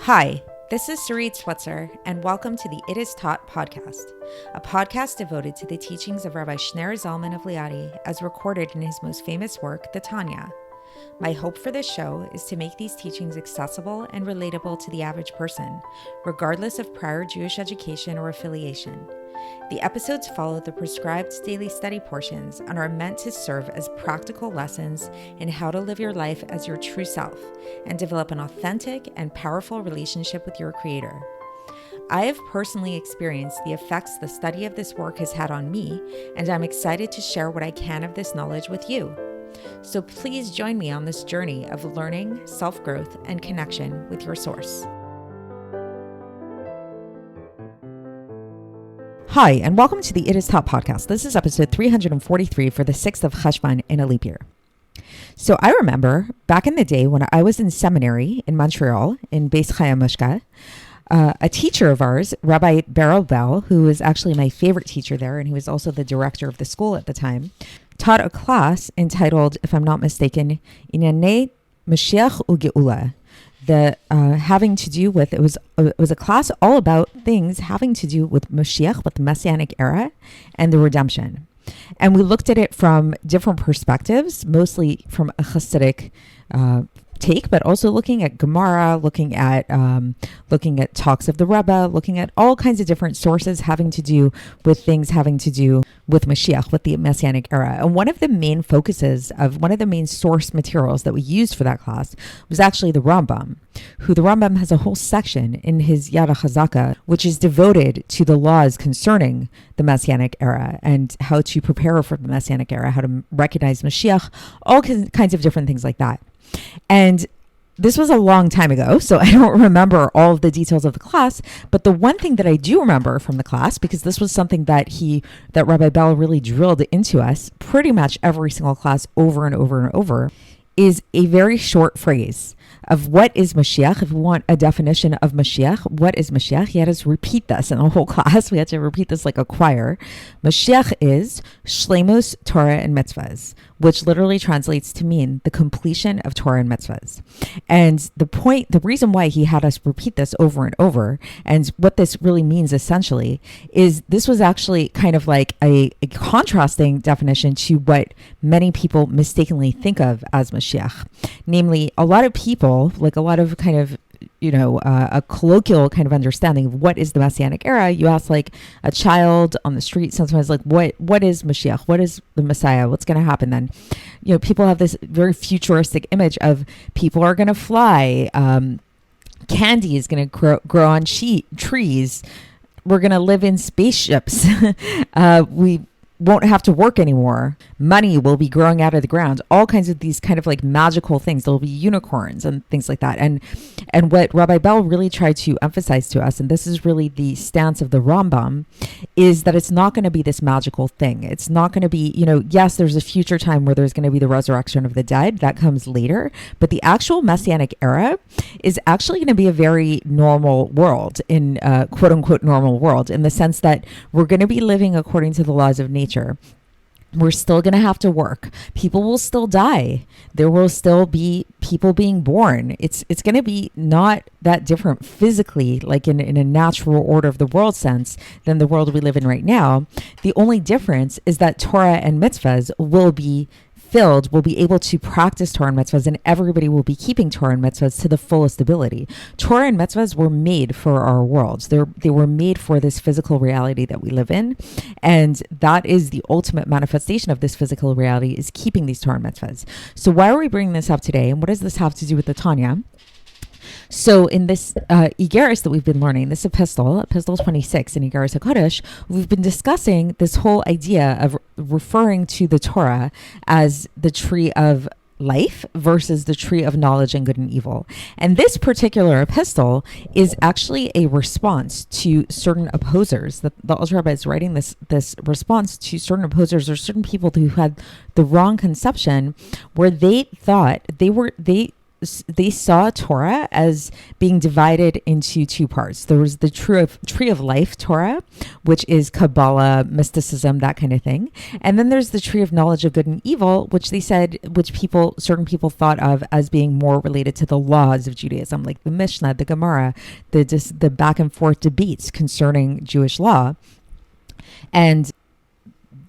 Hi, this is Sarit Switzer, and welcome to the It Is Taught podcast, a podcast devoted to the teachings of Rabbi Shneur Zalman of Liadi as recorded in his most famous work, the Tanya. My hope for this show is to make these teachings accessible and relatable to the average person, regardless of prior Jewish education or affiliation. The episodes follow the prescribed daily study portions and are meant to serve as practical lessons in how to live your life as your true self and develop an authentic and powerful relationship with your Creator. I have personally experienced the effects the study of this work has had on me, and I'm excited to share what I can of this knowledge with you. So please join me on this journey of learning, self-growth, and connection with your source. Hi, and welcome to the It Is Taught podcast. This is episode 343 for the 6th of Cheshvan in a leap year. So I remember back in the day when I was in seminary in Montreal, in Beis Chaya Mushka, a teacher of ours, Rabbi Beryl Bell, who was actually my favorite teacher there, and he was also the director of the school at the time, taught a class entitled, if I'm not mistaken, Inyanei Mashiach Ugeula. Having to do with, it was a class all about things having to do with Mashiach, with the Messianic Era and the redemption. And we looked at it from different perspectives, mostly from a Hasidic take, but also looking at Gemara, looking at talks of the Rebbe, looking at all kinds of different sources having to do with things having to do with Mashiach, with the Messianic Era. And one of the main focuses of one of the main source materials that we used for that class was actually the Rambam, who the Rambam has a whole section in his Yad HaChazaka, which is devoted to the laws concerning the Messianic Era and how to prepare for the Messianic Era, how to recognize Mashiach, all kinds of different things like that. And this was a long time ago, so I don't remember all of the details of the class, but the one thing that I do remember from the class, because this was something that Rabbi Bell really drilled into us pretty much every single class over and over and over, is a very short phrase of what is Mashiach. If we want a definition of Mashiach, what is Mashiach? He had us repeat this in the whole class. We had to repeat this like a choir. Mashiach is Shleimus, Torah, and Mitzvahs, which literally translates to mean the completion of Torah and Mitzvahs. And the reason why he had us repeat this over and over, and what this really means essentially, is this was actually kind of like a contrasting definition to what many people mistakenly think of as Mashiach. Namely, a lot of people, like a lot of kind of, a colloquial kind of understanding of what is the Messianic Era. You ask like a child on the street sometimes, like, what is Mashiach? What is the Messiah? What's going to happen then? People have this very futuristic image of people are going to fly. Candy is going to grow on trees. We're going to live in spaceships. We won't have to work anymore. Money will be growing out of the ground. All kinds of these kind of like magical things. There'll be unicorns and things like that. And what Rabbi Bell really tried to emphasize to us, and this is really the stance of the Rambam, is that it's not going to be this magical thing. It's not going to be, yes, there's a future time where there's going to be the resurrection of the dead. That comes later. But the actual Messianic Era is actually going to be a very normal world, in quote unquote normal world, in the sense that we're going to be living according to the laws of nature. We're still going to have to work. People will still die. There will still be people being born. It's going to be not that different physically, like in a natural order of the world sense, than the world we live in right now. The only difference is that Torah and mitzvahs will be able to practice Torah and mitzvahs, and everybody will be keeping Torah and mitzvahs to the fullest ability. Torah and mitzvahs were made for our worlds. They were made for this physical reality that we live in, and that is the ultimate manifestation of this physical reality, is keeping these Torah and mitzvahs. So why are we bringing this up today, and what does this have to do with the Tanya? So in this Iggeres that we've been learning, this Epistle 26 in Iggeres HaKodesh, we've been discussing this whole idea of referring to the Torah as the tree of life versus the tree of knowledge and good and evil. And this particular epistle is actually a response to certain opposers. The Alter Rebbe is writing this response to certain opposers or certain people who had the wrong conception, where they thought they they saw Torah as being divided into two parts. There was the tree of life Torah, which is Kabbalah, mysticism, that kind of thing. And then there's the tree of knowledge of good and evil, which they said, certain people thought of as being more related to the laws of Judaism, like the Mishnah, the Gemara, the back and forth debates concerning Jewish law. And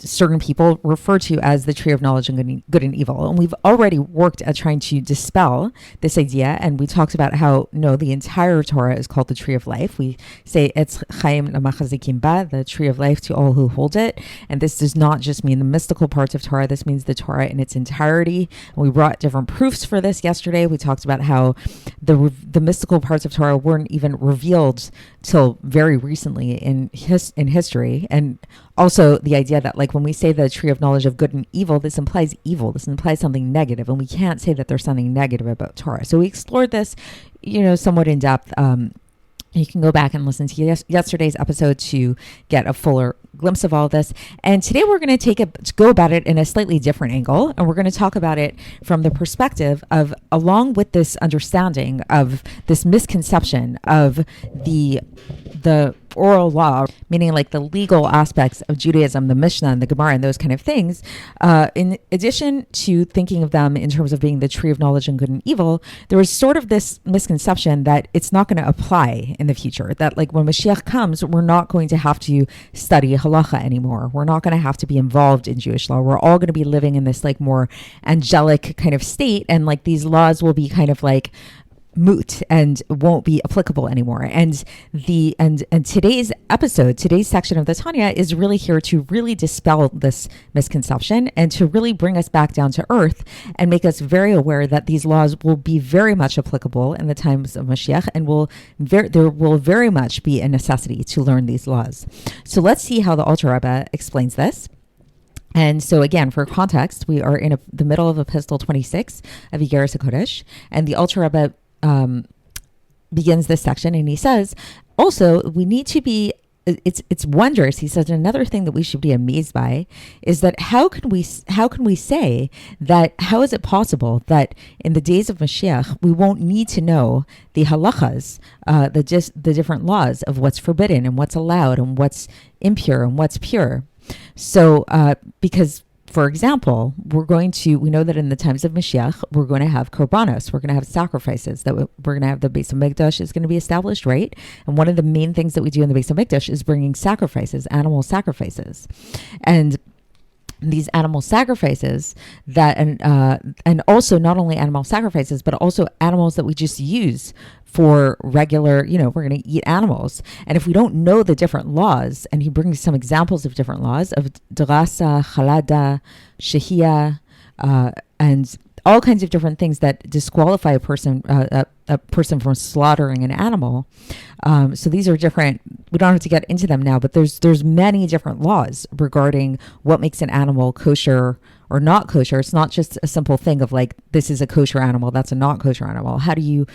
certain people refer to as the tree of knowledge and good and evil. And we've already worked at trying to dispel this idea. And we talked about how, no, the entire Torah is called the tree of life. We say it's chaim lamachazikim ba, the tree of life to all who hold it. And this does not just mean the mystical parts of Torah. This means the Torah in its entirety. And we brought different proofs for this yesterday. We talked about how the mystical parts of Torah weren't even revealed till very recently in history. And also the idea that, like, when we say the tree of knowledge of good and evil, this implies evil. This implies something negative, and we can't say that there's something negative about Torah. So we explored this, somewhat in depth. You can go back and listen to yesterday's episode to get a fuller glimpse of all of this. And today we're going to go about it in a slightly different angle. And we're going to talk about it from the perspective of, along with this understanding of this misconception of the oral law, meaning like the legal aspects of Judaism, the Mishnah and the Gemara and those kind of things, in addition to thinking of them in terms of being the tree of knowledge and good and evil, there was sort of this misconception that it's not going to apply in the future, that like when Mashiach comes, we're not going to have to study halacha anymore. We're not going to have to be involved in Jewish law. We're all going to be living in this like more angelic kind of state, and like these laws will be kind of like moot and won't be applicable anymore. And today's section of the Tanya is really here to really dispel this misconception and to really bring us back down to earth and make us very aware that these laws will be very much applicable in the times of Mashiach, and there will very much be a necessity to learn these laws. So let's see how the Alter Rebbe explains this. And so again, for context, we are in the middle of Epistle 26 of Iggeres HaKodesh, and the Alter Rebbe begins this section, and he says, also, we need to be, it's wondrous. He says, another thing that we should be amazed by is that how can we say that, how is it possible that in the days of Mashiach, we won't need to know the halachas, the different laws of what's forbidden and what's allowed and what's impure and what's pure. So, because, for example, we know that in the times of Mashiach, we're going to have korbanos, we're going to have sacrifices, that we're going to have the Beis HaMikdash is going to be established, right? And one of the main things that we do in the Beis HaMikdash is bringing sacrifices, animal sacrifices. And these animal sacrifices and also not only animal sacrifices, but also animals that we just use for regular, we're going to eat animals. And if we don't know the different laws, and he brings some examples of different laws of drasa, halada, shehia, and all kinds of different things that disqualify a person from slaughtering an animal. So these are different. We don't have to get into them now, but there's many different laws regarding what makes an animal kosher or not kosher. It's not just a simple thing of like, this is a kosher animal, that's a not kosher animal. How do you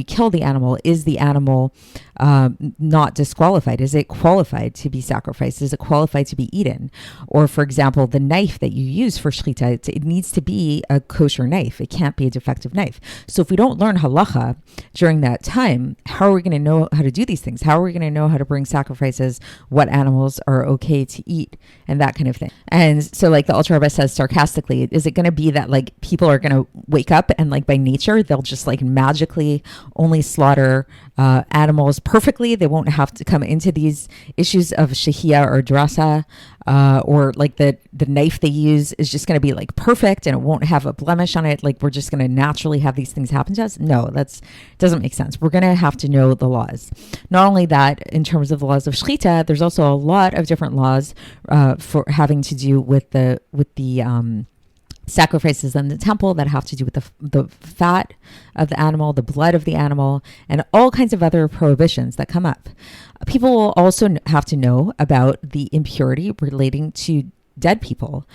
kill the animal? Is the animal not disqualified? Is it qualified to be sacrificed? Is it qualified to be eaten? Or, for example, the knife that you use for shechita, it needs to be a kosher knife. It can't be a defective knife. So if we don't learn halacha during that time, how are we going to know how to do these things? How are we going to know how to bring sacrifices, what animals are okay to eat, and that kind of thing? And so, like the Alter Rebbe says sarcastically, is it going to be that like people are going to wake up and like by nature they'll just like magically only slaughter animals perfectly? They won't have to come into these issues of shehia or drasa, or like the knife they use is just going to be like perfect and it won't have a blemish on it. Like we're just going to naturally have these things happen to us. No, that doesn't make sense. We're going to have to know the laws. Not only that, in terms of the laws of shechita, there's also a lot of different laws for having to do with the sacrifices in the temple that have to do with the fat of the animal, the blood of the animal, and all kinds of other prohibitions that come up. People will also have to know about the impurity relating to dead people,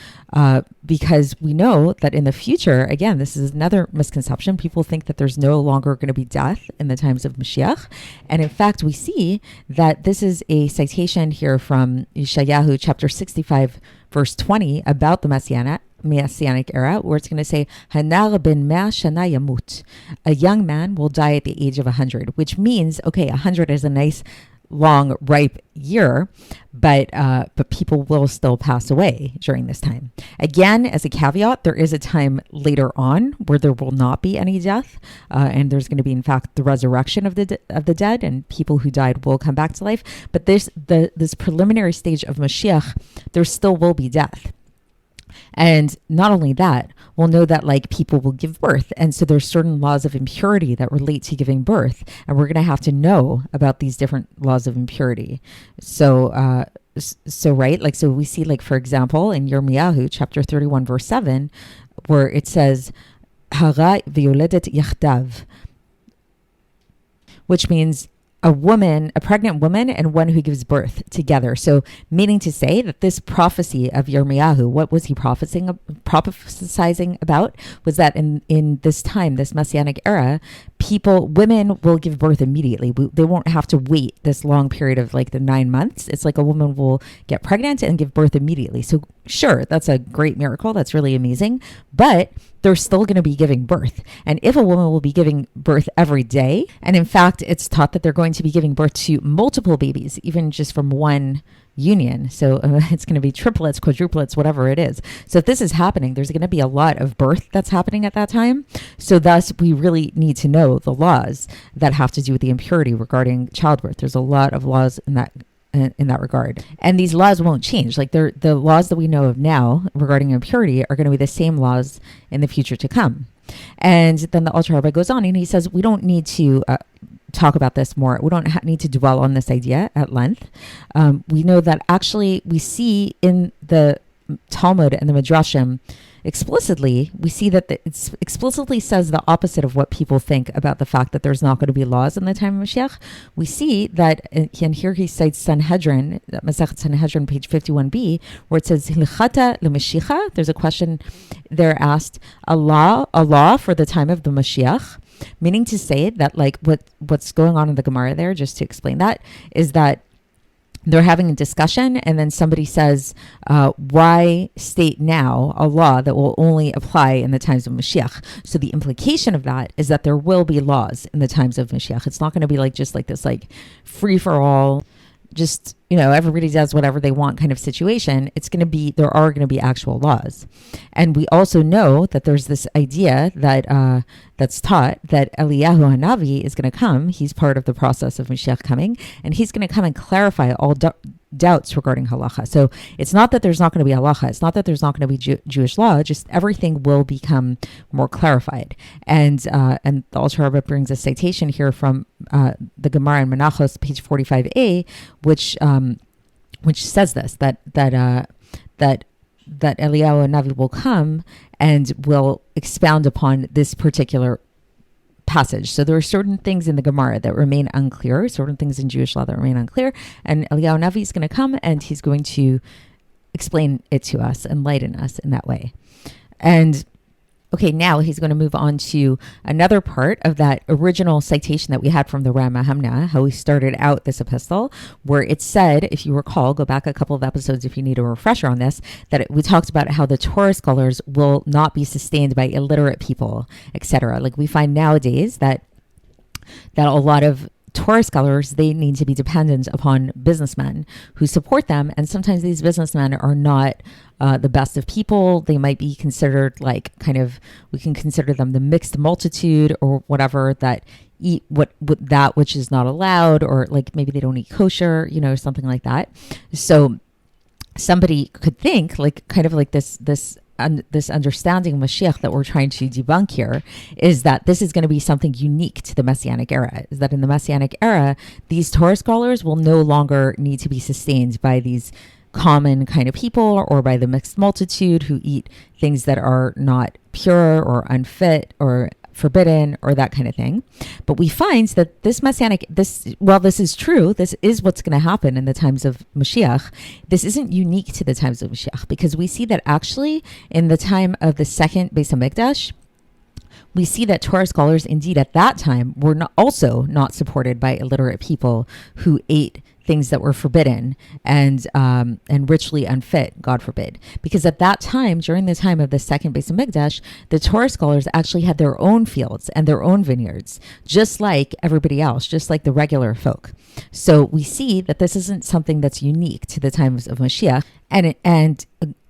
because we know that in the future, again, this is another misconception. People think that there's no longer going to be death in the times of Mashiach. And in fact, we see that this is a citation here from Yeshayahu chapter 65, verse 20 about the Messianic Messianic Era, where it's going to say, Hanar ben mea shana yamut. A young man will die at the age of 100, which means, okay, 100 is a nice, long, ripe year, but people will still pass away during this time. Again, as a caveat, there is a time later on where there will not be any death, and there's going to be, in fact, the resurrection of the dead, and people who died will come back to life. But this preliminary stage of Mashiach, there still will be death. And not only that, we'll know that like people will give birth. And so there's certain laws of impurity that relate to giving birth. And we're going to have to know about these different laws of impurity. So right, like, so we see, like, for example, in Yirmiyahu chapter 31, verse 7, where it says, Hara v'yoledet yachdav, which means a pregnant woman and one who gives birth together. So meaning to say that this prophecy of Yirmiyahu, what was he prophesying about, was that in this time, this Messianic era, women will give birth immediately. They won't have to wait this long period of like the 9 months. It's like a woman will get pregnant and give birth immediately. So sure, that's a great miracle. That's really amazing. But they're still going to be giving birth. And if a woman will be giving birth every day, and in fact, it's taught that they're going to be giving birth to multiple babies, even just from one union. So it's going to be triplets, quadruplets, whatever it is. So if this is happening, there's going to be a lot of birth that's happening at that time. So thus, we really need to know the laws that have to do with the impurity regarding childbirth. There's a lot of laws in that regard. And these laws won't change. Like the laws that we know of now regarding impurity are going to be the same laws in the future to come. And then the Alter Rebbe goes on and he says, we don't need to talk about this more. We don't need to dwell on this idea at length. We know that actually we see in the Talmud and the Midrashim explicitly, we see that it explicitly says the opposite of what people think about the fact that there's not going to be laws in the time of Mashiach. We see that, and here he cites Sanhedrin, Masechet Sanhedrin, page 51b, where it says, Hilchata l'Mashiach. There's a question there asked, a law for the time of the Mashiach, meaning to say that like what's going on in the Gemara there, just to explain that, is that they're having a discussion and then somebody says, why state now a law that will only apply in the times of Mashiach? So the implication of that is that there will be laws in the times of Mashiach. It's not going to be like just like this like free for all, just, everybody does whatever they want kind of situation. There are going to be actual laws. And we also know that there's this idea that that's taught that Eliyahu Hanavi is going to come. He's part of the process of Mashiach coming, and he's going to come and clarify all doubts regarding halacha. So it's not that there's not going to be halacha. It's not that there's not going to be Jewish law. Just everything will become more clarified. And the Alter Rebbe brings a citation here from the Gemara in Menachos, page 45a, which says this, that Eliyahu Navi will come and will expound upon this particular passage. So there are certain things in the Gemara that remain unclear, certain things in Jewish law that remain unclear, and Eliyahu Navi is going to come and he's going to explain it to us, enlighten us in that way. And okay, now he's going to move on to another part of that original citation that we had from the Rama Hamna, how we started out this epistle, where it said, if you recall, go back a couple of episodes if you need a refresher on this, that we talked about how the Torah scholars will not be sustained by illiterate people, etc. Like we find nowadays that a lot of Torah scholars, they need to be dependent upon businessmen who support them. And sometimes these businessmen are not the best of people. They might be considered like we can consider them the mixed multitude or whatever, that eat that which is not allowed, or like maybe they don't eat kosher, something like that. So somebody could think like this understanding of Mashiach that we're trying to debunk here is that this is going to be something unique to the Messianic era, is that in the Messianic era, these Torah scholars will no longer need to be sustained by these common kind of people or by the mixed multitude who eat things that are not pure or unfit or forbidden or that kind of thing. But we find that this is true, this is what's going to happen in the times of Mashiach. This isn't unique to the times of Mashiach, because we see that actually in the time of the second Beis HaMikdash, we see that Torah scholars indeed at that time were also not supported by illiterate people who ate things that were forbidden and ritually unfit, God forbid. Because at that time, during the time of the second Beis Hamikdash, the Torah scholars actually had their own fields and their own vineyards, just like everybody else, just like the regular folk. So we see that this isn't something that's unique to the times of Mashiach. And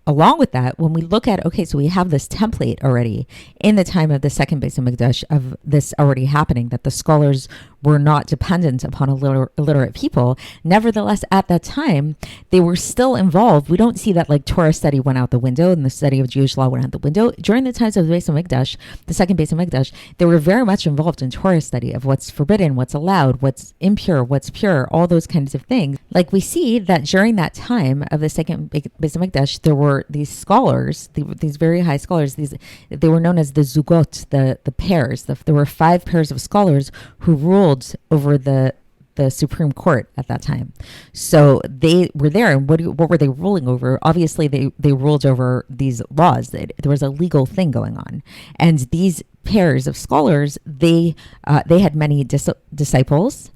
along with that, when we look at, okay, so we have this template already in the time of the second Beis Hamikdash of this already happening, that the scholars were not dependent upon illiterate people. Nevertheless, at that time, they were still involved. We don't see that like Torah study went out the window and the study of Jewish law went out the window. During the times of the Beis Hamikdash, the second Beis Hamikdash, they were very much involved in Torah study of what's forbidden, what's allowed, what's impure, what's pure, all those kinds of things. Like we see that during that time of the second Beis Hamikdash, there were these scholars, these very high scholars, they were known as the zugot, the pairs. There were 5 pairs of scholars who ruled over the Supreme Court at that time. So they were there, and what were they ruling over? Obviously, they ruled over these laws. There was a legal thing going on, and these pairs of scholars, they had many disciples.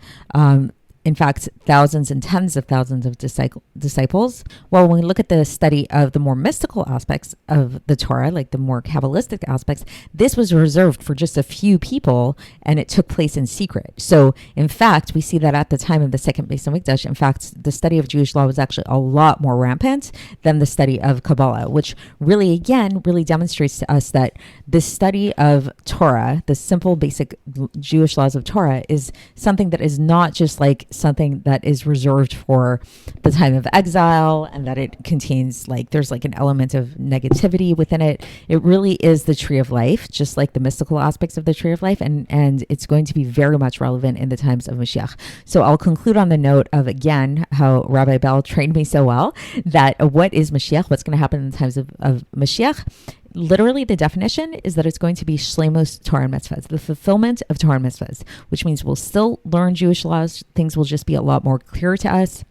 In fact, thousands and tens of thousands of disciples. Well, when we look at the study of the more mystical aspects of the Torah, like the more Kabbalistic aspects, this was reserved for just a few people, and it took place in secret. So, in fact, we see that at the time of the second Beis Hamikdash, in fact, the study of Jewish law was actually a lot more rampant than the study of Kabbalah, which really demonstrates to us that the study of Torah, the simple, basic Jewish laws of Torah, is something that is not just like something that is reserved for the time of exile, and that it contains there's like an element of negativity within it. It really is the tree of life, just like the mystical aspects of the tree of life, and it's going to be very much relevant in the times of Mashiach. So I'll conclude on the note of, again, how Rabbi Bell trained me so well, that what is Mashiach, what's going to happen in the times of Mashiach. Literally, the definition is that it's going to be Shlemos Torah and Mitzvahs, the fulfillment of Torah and Mitzvahs, which means we'll still learn Jewish laws. Things will just be a lot more clear to us,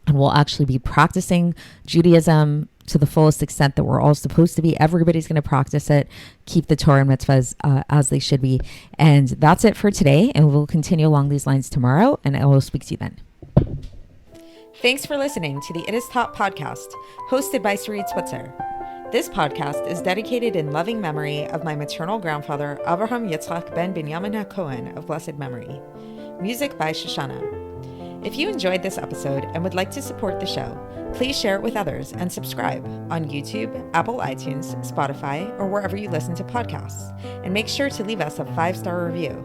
and we'll actually be practicing Judaism to the fullest extent that we're all supposed to be. Everybody's going to practice it, keep the Torah and Mitzvahs as they should be. And that's it for today, and we'll continue along these lines tomorrow, and I will speak to you then. Thanks for listening to the It Is Taught podcast, hosted by Sarit Switzer. This podcast is dedicated in loving memory of my maternal grandfather, Avraham Yitzchak ben Binyamin HaKohen of blessed memory. Music by Shoshana. If you enjoyed this episode and would like to support the show, please share it with others and subscribe on YouTube, Apple iTunes, Spotify, or wherever you listen to podcasts. And make sure to leave us a 5-star review.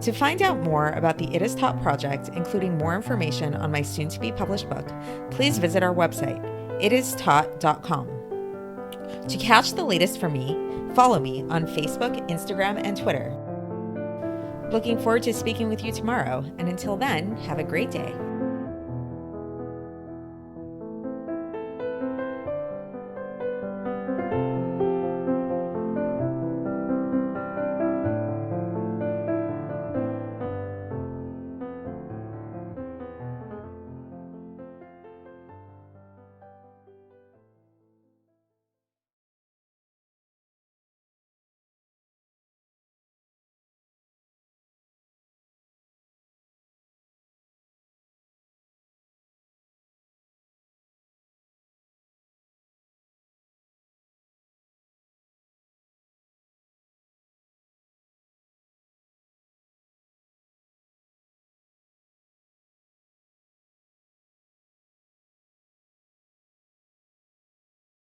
To find out more about the It Is Taught project, including more information on my soon-to-be published book, please visit our website, itistaught.com. To catch the latest from me, follow me on Facebook, Instagram, and Twitter. Looking forward to speaking with you tomorrow, and until then, have a great day.